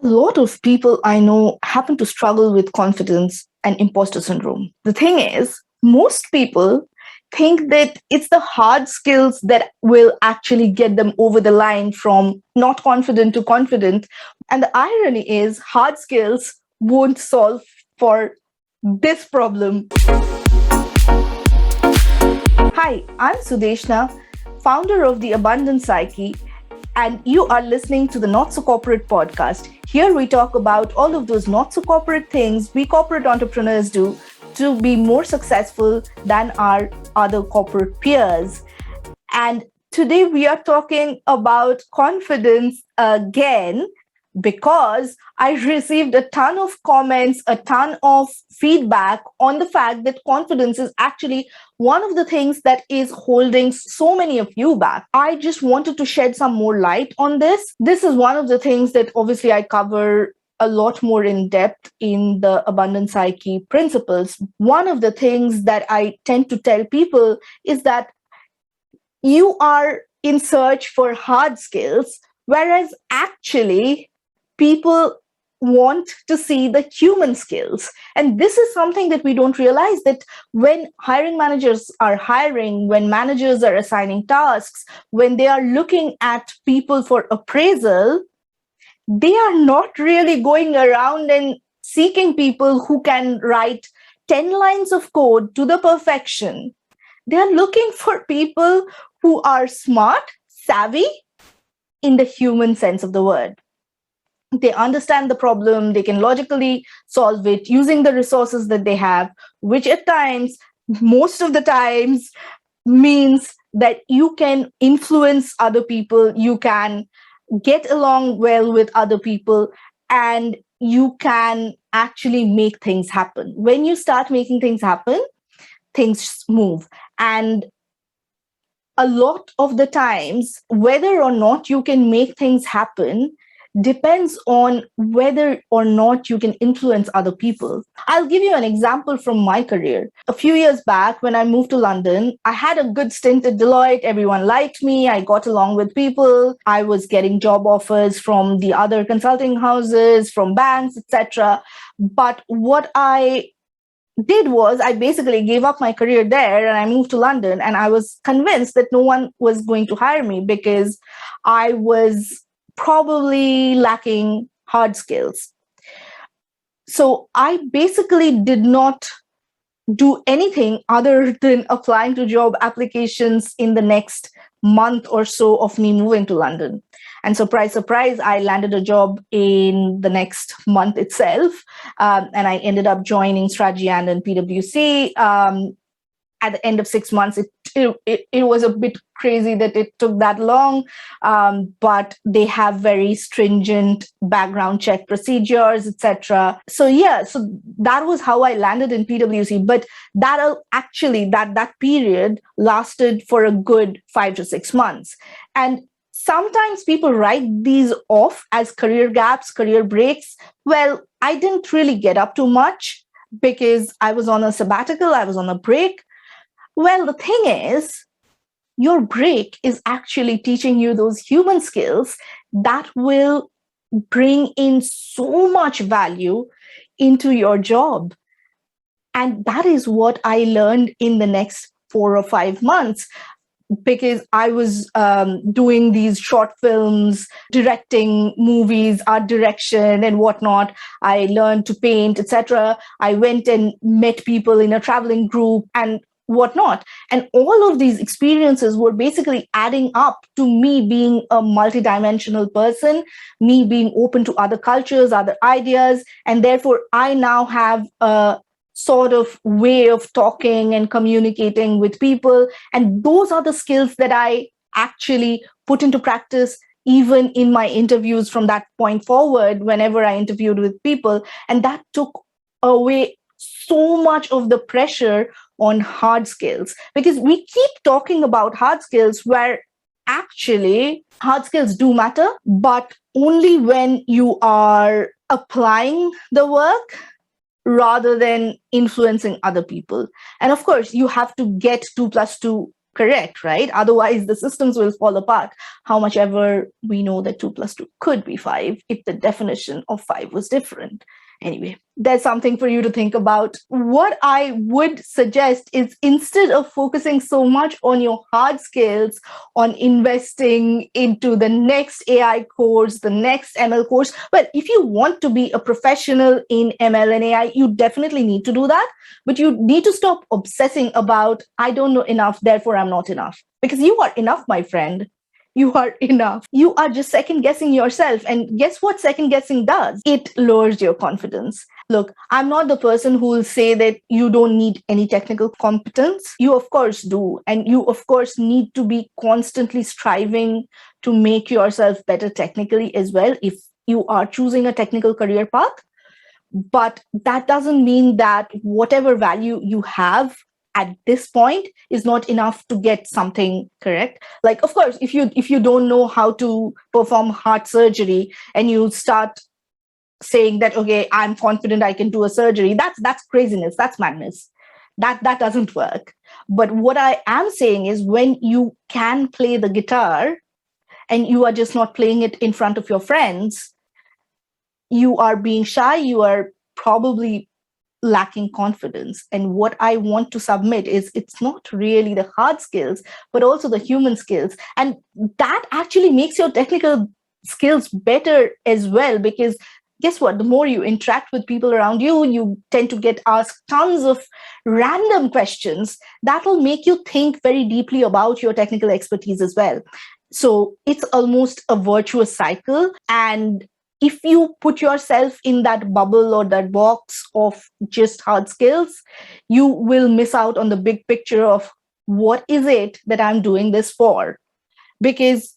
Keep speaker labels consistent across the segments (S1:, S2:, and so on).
S1: A lot of people I know happen to struggle with confidence and imposter syndrome. The thing is, most people think that it's the hard skills that will actually get them over the line from not confident to confident. And the irony is, hard skills won't solve for this problem. Hi, I'm Sudeshna, founder of the Abundant Psyche, and you are listening to the Not So Corporate podcast. Here we talk about all of those not so corporate things we corporate entrepreneurs do to be more successful than our other corporate peers. And today we are talking about confidence again because I received a ton of comments, a ton of feedback on the fact that confidence is actually one of the things that is holding so many of you back. I just wanted to shed some more light on this. This is one of the things that obviously I cover a lot more in depth in the Abundant Psyche principles. One of the things that I tend to tell people is that you are in search for hard skills, whereas actually people want to see the human skills. And this is something that we don't realize, that when hiring managers are hiring, when managers are assigning tasks, when they are looking at people for appraisal, they are not really going around and seeking people who can write 10 lines of code to the perfection. They are looking for people who are smart, savvy in the human sense of the word. They understand the problem, they can logically solve it using the resources that they have, which at times, most of the times, means that you can influence other people, you can get along well with other people, and you can actually make things happen. When you start making things happen, things move. And a lot of the times, whether or not you can make things happen depends on whether or not you can influence other people. I'll give you an example from my career. A few years back, when I moved to London, I had a good stint at Deloitte. Everyone liked me. I got along with people. I was getting job offers from the other consulting houses, from banks, etc. But what I did was I basically gave up my career there and I moved to London, and I was convinced that no one was going to hire me because I was probably lacking hard skills. So I basically did not do anything other than applying to job applications in the next month or so of me moving to London. And surprise, surprise, I landed a job in the next month itself. And I ended up joining Strategy and in PwC. At the end of 6 months, it was a bit crazy that it took that long, but they have very stringent background check procedures, etc. So yeah, so that was how I landed in PwC. But that period lasted for a good 5 to 6 months, and sometimes people write these off as career gaps, career breaks. Well, I didn't really get up to much because I was on a sabbatical, I was on a break. Well, the thing is, your break is actually teaching you those human skills that will bring in so much value into your job. And that is what I learned in the next 4 or 5 months, because I was doing these short films, directing movies, art direction, and whatnot. I learned to paint, etc. I went and met people in a traveling group and whatnot. And all of these experiences were basically adding up to me being a multidimensional person, me being open to other cultures, other ideas. And therefore, I now have a sort of way of talking and communicating with people. And those are the skills that I actually put into practice even in my interviews from that point forward, whenever I interviewed with people. And that took away so much of the pressure on hard skills, because we keep talking about hard skills where actually hard skills do matter, but only when you are applying the work rather than influencing other people. And of course, you have to get 2 plus 2 correct, right? Otherwise, the systems will fall apart. How much ever we know that 2 plus 2 could be 5 if the definition of 5 was different. Anyway, there's something for you to think about. What I would suggest is instead of focusing so much on your hard skills, on investing into the next AI course, the next ML course, well, if you want to be a professional in ML and AI, you definitely need to do that. But you need to stop obsessing about, I don't know enough, therefore I'm not enough. Because you are enough, my friend. You are enough. You are just second guessing yourself. And guess what second guessing does? It lowers your confidence. Look, I'm not the person who will say that you don't need any technical competence. You, of course, do. And you, of course, need to be constantly striving to make yourself better technically as well if you are choosing a technical career path. But that doesn't mean that whatever value you have at this point is not enough to get something correct. Like, of course, if you don't know how to perform heart surgery and you start saying that, okay, I'm confident I can do a surgery, that's craziness, that's madness. That doesn't work. But what I am saying is when you can play the guitar and you are just not playing it in front of your friends, you are being shy, you are probably lacking confidence. And what I want to submit is it's not really the hard skills, but also the human skills. And that actually makes your technical skills better as well, because guess what? The more you interact with people around you, you tend to get asked tons of random questions that will make you think very deeply about your technical expertise as well. So it's almost a virtuous cycle. And if you put yourself in that bubble or that box of just hard skills, you will miss out on the big picture of what is it that I'm doing this for? Because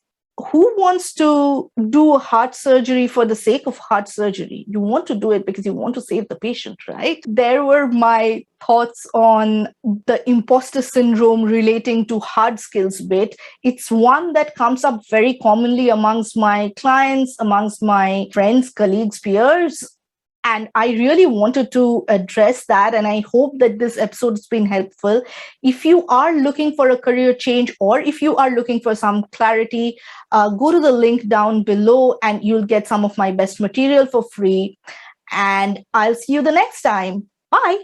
S1: who wants to do heart surgery for the sake of heart surgery? You want to do it because you want to save the patient, right? There were my thoughts on the imposter syndrome relating to hard skills bit. It's one that comes up very commonly amongst my clients, amongst my friends, colleagues, peers. And I really wanted to address that. And I hope that this episode has been helpful. If you are looking for a career change or if you are looking for some clarity, go to the link down below and you'll get some of my best material for free. And I'll see you the next time. Bye.